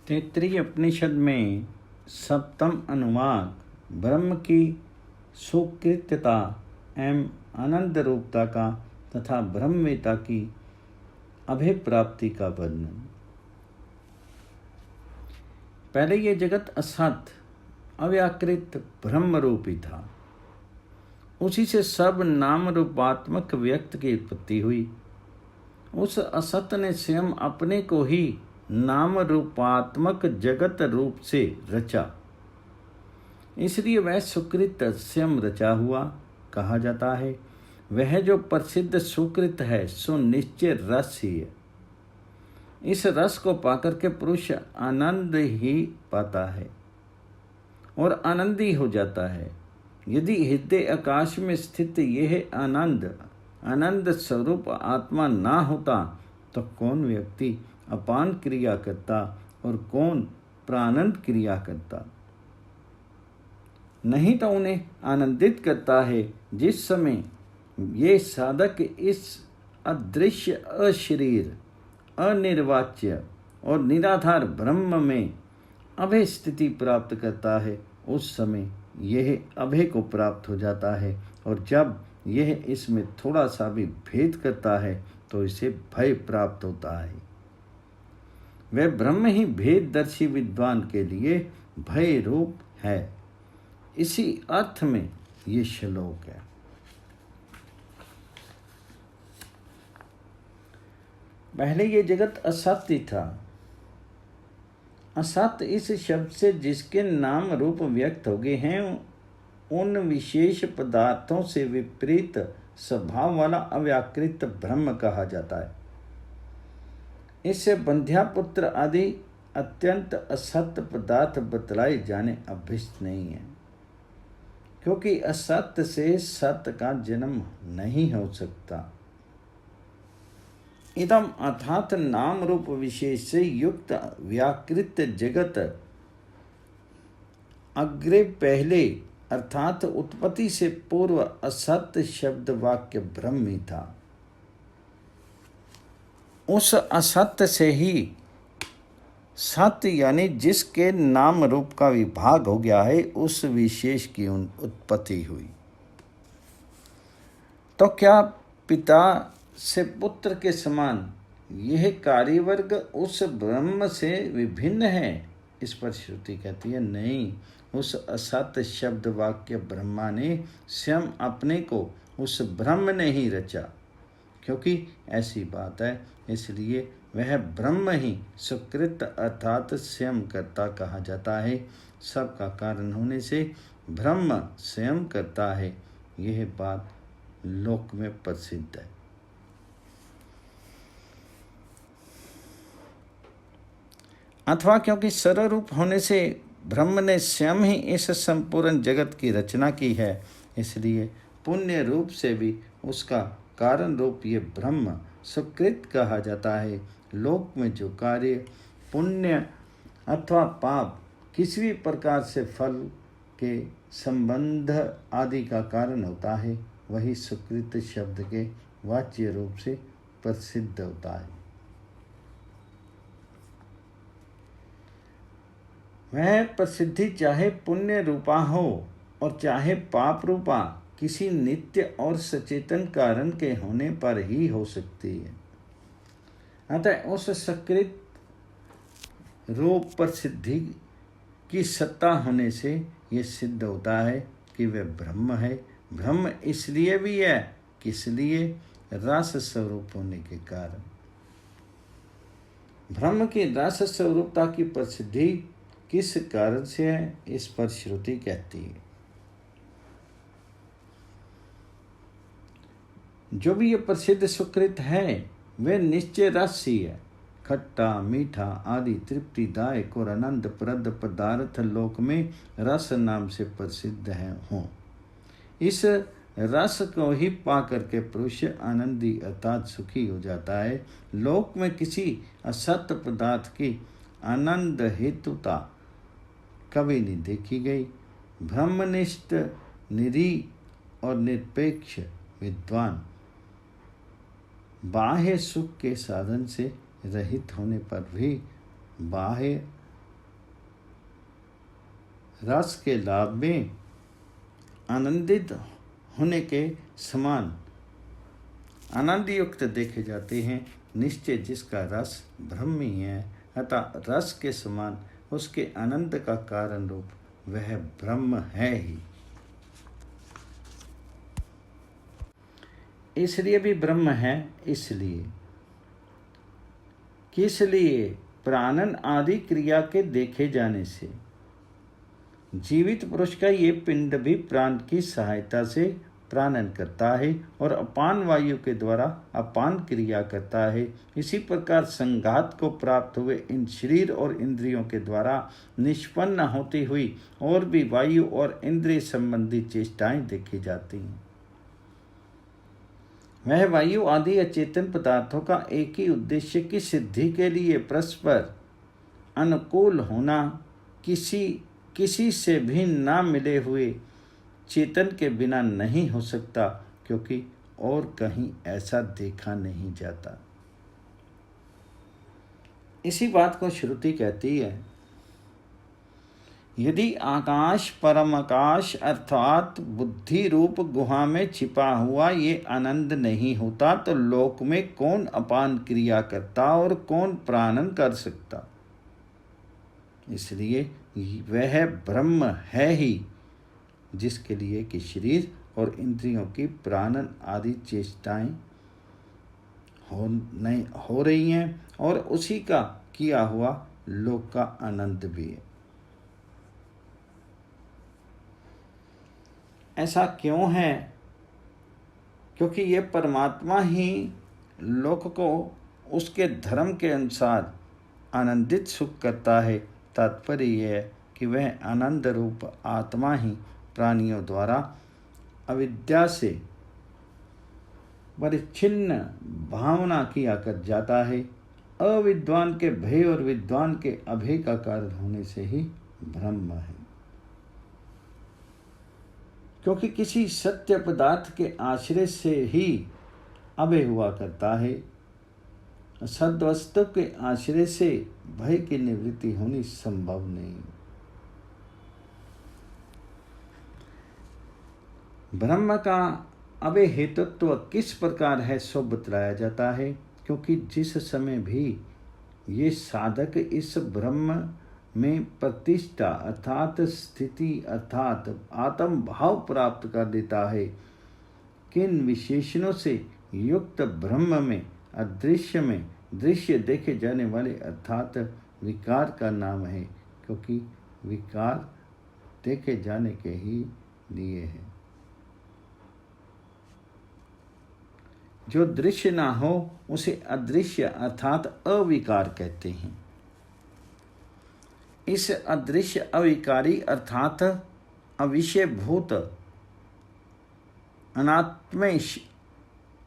तैत्तिरीय उपनिषद में सप्तम अनुवाद ब्रह्म की सुकृत्यता एवं आनंद रूपता का तथा ब्रह्मवेता की अभिप्राप्ति का वर्णन। पहले ये जगत असत अव्याकृत ब्रह्म रूपी था। उसी से सब नाम रूपात्मक व्यक्त की उत्पत्ति हुई। उस असत ने स्वयं अपने को ही नाम रूपात्मक जगत रूप से रचा, इसलिए वह सुकृत स्वयं रचा हुआ कहा जाता है। वह जो प्रसिद्ध सुकृत है सो निश्चय रस ही है। इस रस को पाकर के पुरुष आनंद ही पाता है और आनंदी हो जाता है। यदि हृदय आकाश में स्थित यह आनंद स्वरूप आत्मा ना होता तो कौन व्यक्ति अपान क्रिया करता और कौन प्राणंद क्रिया करता। नहीं तो उन्हें आनंदित करता है जिस समय ये साधक इस अदृश्य अशरीर अनिर्वाच्य और निराधार ब्रह्म में अभय स्थिति प्राप्त करता है। उस समय यह अभय को प्राप्त हो जाता है और जब यह इसमें थोड़ा सा भी भेद करता है तो इसे भय प्राप्त होता है। वह ब्रह्म ही भेददर्शी विद्वान के लिए भय रूप है। इसी अर्थ में ये श्लोक है। पहले ये जगत असत्य था। असत इस शब्द से जिसके नाम रूप व्यक्त हो गए हैं उन विशेष पदार्थों से विपरीत स्वभाव वाला अव्याकृत ब्रह्म कहा जाता है। इससे बंध्यापुत्र आदि अत्यंत असत्य पदार्थ बतलाए जाने अभीष्ट नहीं है, क्योंकि असत्य से सत्य का जन्म नहीं हो सकता। इदम अर्थात नाम रूप विशेष से युक्त व्याकृत जगत अग्रे पहले अर्थात उत्पत्ति से पूर्व असत्य शब्द वाक्य ब्रह्म ही था। उस असत्य से ही सत्य यानी जिसके नाम रूप का विभाग हो गया है उस विशेष की उत्पत्ति हुई। तो क्या पिता से पुत्र के समान यह कार्यवर्ग उस ब्रह्म से विभिन्न है? इस पर श्रुति कहती है नहीं, उस असत्य शब्द वाक्य ब्रह्मा ने स्वयं अपने को उस ब्रह्म ने ही रचा। क्योंकि ऐसी बात है इसलिए वह ब्रह्म ही सुकृत अर्थात स्वयं कर्ता कहा जाता है। सबका कारण होने से ब्रह्म स्वयं करता है। यह बात लोक में प्रसिद्ध है। अथवा क्योंकि सर्वरूप होने से ब्रह्म ने स्वयं ही इस संपूर्ण जगत की रचना की है, इसलिए पुण्य रूप से भी उसका कारण रूप ये ब्रह्म सुकृत कहा जाता है। लोक में जो कार्य पुण्य अथवा पाप किसी भी प्रकार से फल के संबंध आदि का कारण होता है वही सुकृत शब्द के वाच्य रूप से प्रसिद्ध होता है। वह प्रसिद्धि चाहे पुण्य रूपा हो और चाहे पाप रूपा किसी नित्य और सचेतन कारण के होने पर ही हो सकती है। अतः उस सकृत रूप प्रसिद्धि की सत्ता होने से यह सिद्ध होता है कि वह ब्रह्म है। ब्रह्म इसलिए भी है कि इसलिए रस स्वरूप होने के कारण। ब्रह्म की रस स्वरूपता की प्रसिद्धि किस कारण से है इस पर श्रुति कहती है। जो भी ये प्रसिद्ध सुकृत है वे निश्चय रस ही है। खट्टा मीठा आदि तृप्तिदायक और आनंदप्रद पदार्थ लोक में रस नाम से प्रसिद्ध है हों। इस रस को ही पा करके पुरुष आनंदी अर्थात सुखी हो जाता है। लोक में किसी असत्य पदार्थ की आनंद हेतुता कभी नहीं देखी गई। ब्रह्मनिष्ठ निरीह और निरपेक्ष विद्वान बाह्य सुख के साधन से रहित होने पर भी बाह्य रस के लाभ में आनंदित होने के समान आनंद युक्त देखे जाते हैं। निश्चय जिसका रस ब्रह्म ही है, अतः रस के समान उसके आनंद का कारण रूप वह ब्रह्म है ही। इसलिए भी ब्रह्म है, इसलिए किस लिए प्राणन आदि क्रिया के देखे जाने से जीवित पुरुष का ये पिंड भी प्राण की सहायता से प्राणन करता है और अपान वायु के द्वारा अपान क्रिया करता है। इसी प्रकार संघात को प्राप्त हुए इन शरीर और इंद्रियों के द्वारा निष्पन्न होती हुई और भी वायु और इंद्रिय संबंधी चेष्टाएं देखी जाती हैं। वह वायु आदि अचेतन पदार्थों का एक ही उद्देश्य की सिद्धि के लिए परस्पर अनुकूल होना, किसी से भी ना मिले हुए चेतन के बिना नहीं हो सकता, क्योंकि और कहीं ऐसा देखा नहीं जाता। इसी बात को श्रुति कहती है, यदि आकाश परम आकाश अर्थात बुद्धि रूप गुहा में छिपा हुआ ये आनंद नहीं होता तो लोक में कौन अपान क्रिया करता और कौन प्राणन कर सकता। इसलिए वह ब्रह्म है ही जिसके लिए कि शरीर और इंद्रियों की प्राणन आदि चेष्टाएं हो रही हैं और उसी का किया हुआ लोक का आनंद भी है। ऐसा क्यों है? क्योंकि ये परमात्मा ही लोक को उसके धर्म के अनुसार आनंदित सुख करता है। तात्पर्य यह है कि वह आनंद रूप आत्मा ही प्राणियों द्वारा अविद्या से परिच्छिन्न भावना किया कर जाता है। अविद्वान के भय और विद्वान के अभय का कारण होने से ही ब्रह्म है। क्योंकि किसी सत्य पदार्थ के आश्रय से ही अभय हुआ करता है। सद्वस्तु के आश्रय से भय की निवृत्ति होनी संभव नहीं। ब्रह्म का अभय हेतुत्व किस प्रकार है सो बतलाया जाता है। क्योंकि जिस समय भी ये साधक इस ब्रह्म में प्रतिष्ठा अर्थात स्थिति अर्थात आत्म भाव प्राप्त कर देता है, किन विशेषणों से युक्त ब्रह्म में अदृश्य में दृश्य देखे जाने वाले अर्थात विकार का नाम है। क्योंकि विकार देखे जाने के ही लिए है। जो दृश्य ना हो उसे अदृश्य अर्थात अविकार कहते हैं। इस अदृश्य अविकारी अर्थात अविषयभूत अनात्मेश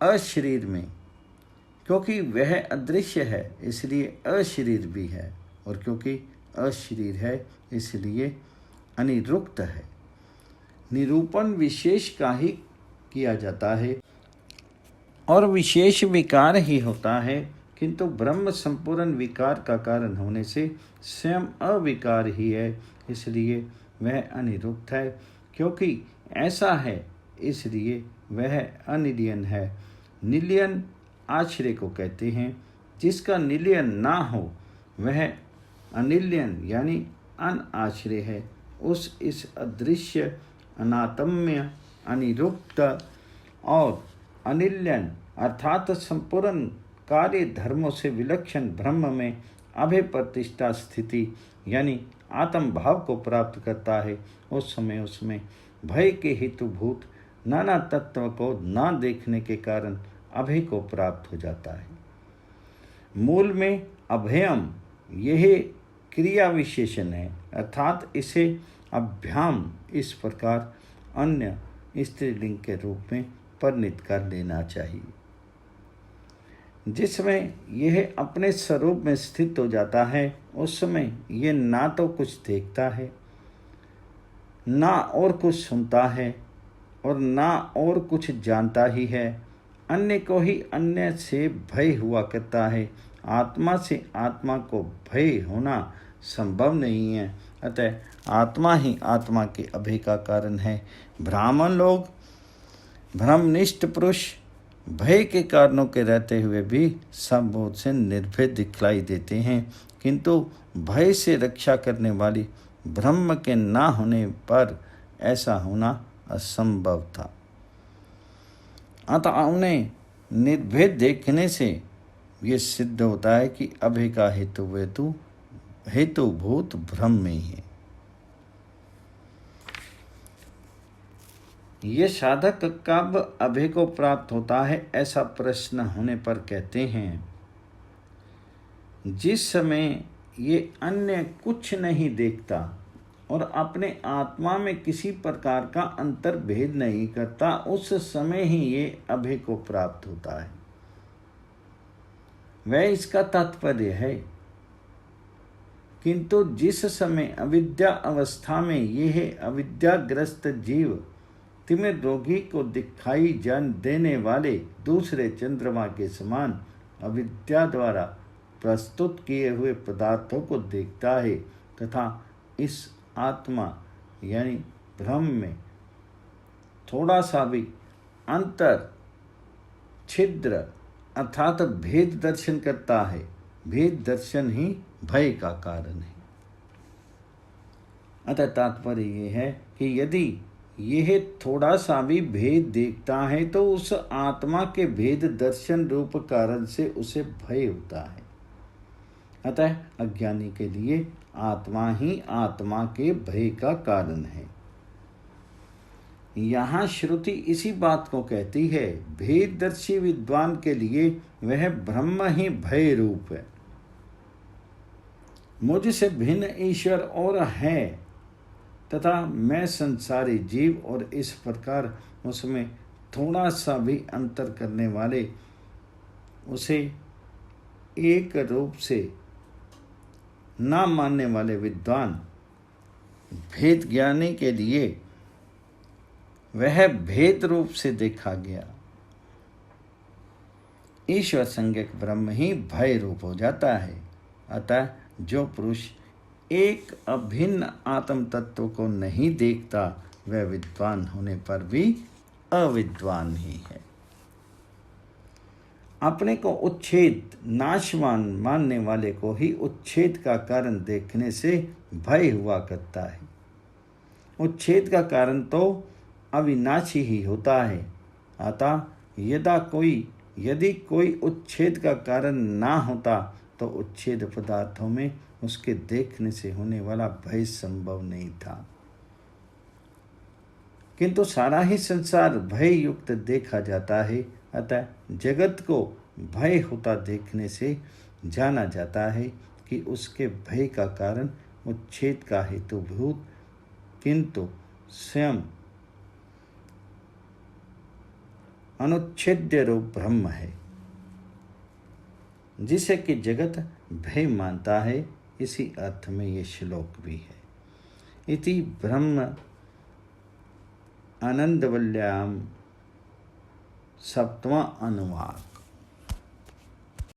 अशरीर में, क्योंकि वह अदृश्य है इसलिए अशरीर भी है, और क्योंकि अशरीर है इसलिए अनिरुक्त है। निरूपण विशेष का ही किया जाता है और विशेष विकार ही होता है, किंतु ब्रह्म संपूर्ण विकार का कारण होने से स्वयं अविकार ही है, इसलिए वह अनिरुक्त है। क्योंकि ऐसा है इसलिए वह अनिलयन है। निलयन आश्रय को कहते हैं। जिसका निलयन ना हो वह अनिलयन यानी अनाश्रय है। इस अदृश्य अनात्म्य अनिरुक्त और अनिलयन अर्थात संपूर्ण कार्य धर्मों से विलक्षण ब्रह्म में अभय प्रतिष्ठा स्थिति यानी आत्म भाव को प्राप्त करता है। उस समय उसमें भय के हेतुभूत नाना तत्व को ना देखने के कारण अभय को प्राप्त हो जाता है। मूल में अभयम यह क्रिया विशेषण है, अर्थात इसे अभ्याम इस प्रकार अन्य स्त्रीलिंग के रूप में परिणित कर लेना चाहिए। जिसमें यह अपने स्वरूप में स्थित हो जाता है उस समय यह ना तो कुछ देखता है, ना और कुछ सुनता है और ना और कुछ जानता ही है। अन्य को ही अन्य से भय हुआ करता है। आत्मा से आत्मा को भय होना संभव नहीं है। अतः आत्मा ही आत्मा के अभय का कारण है। ब्राह्मण लोग, ब्रह्मनिष्ठ पुरुष भय के कारणों के रहते हुए भी संबोध से निर्भय दिखलाई देते हैं, किंतु भय से रक्षा करने वाली ब्रह्म के ना होने पर ऐसा होना असंभव था। अतः उन्हें निर्भय देखने से ये सिद्ध होता है कि अभय का हेतुभूत ब्रह्म ही है। ये साधक कब अभय को प्राप्त होता है, ऐसा प्रश्न होने पर कहते हैं, जिस समय ये अन्य कुछ नहीं देखता और अपने आत्मा में किसी प्रकार का अंतर भेद नहीं करता, उस समय ही ये अभय को प्राप्त होता है। वह इसका तात्पर्य है। किंतु जिस समय अविद्या अवस्था में यह अविद्याग्रस्त जीव तिमिर रोगी को दिखाई जान देने वाले दूसरे चंद्रमा के समान अविद्या द्वारा प्रस्तुत किए हुए पदार्थों को देखता है तथा इस आत्मा यानी ब्रह्म में थोड़ा सा भी अंतर छिद्र अर्थात भेद दर्शन करता है, भेद दर्शन ही भय का कारण है। अतः तात्पर्य यह है कि यदि यह थोड़ा सा भी भेद देखता है तो उस आत्मा के भेद दर्शन रूप कारण से उसे भय होता है। अतः अज्ञानी के लिए आत्मा ही आत्मा के भय का कारण है। यहाँ श्रुति इसी बात को कहती है, भेददर्शी विद्वान के लिए वह ब्रह्म ही भय रूप है। मुझसे भिन्न ईश्वर और है तथा मैं संसारी जीव और इस प्रकार उसमें थोड़ा सा भी अंतर करने वाले उसे एक रूप से ना मानने वाले विद्वान भेद ज्ञानी के लिए वह भेद रूप से देखा गया ईश्वर संज्ञक ब्रह्म ही भय रूप हो जाता है। अतः जो पुरुष एक अभिन्न आत्म तत्व को नहीं देखता वह विद्वान होने पर भी अविद्वान ही है। अपने को उच्छेद नाशवान मानने वाले को ही उच्छेद का कारण देखने से भय हुआ करता है। उच्छेद का कारण तो अविनाशी ही होता है। अतः यदि कोई उच्छेद का कारण ना होता तो उच्छेद पदार्थों में उसके देखने से होने वाला भय संभव नहीं था। किंतु सारा ही संसार भय युक्त देखा जाता है। अतः जगत को भय होता देखने से जाना जाता है कि उसके भय का कारण उच्छेद का हेतुभूत किंतु स्वयं अनुच्छेद्य रूप ब्रह्म है, जिसे कि जगत भय मानता है। इसी अर्थ में ये श्लोक भी है। इति ब्रह्म आनंदवल्याम 7वां अनुवाद।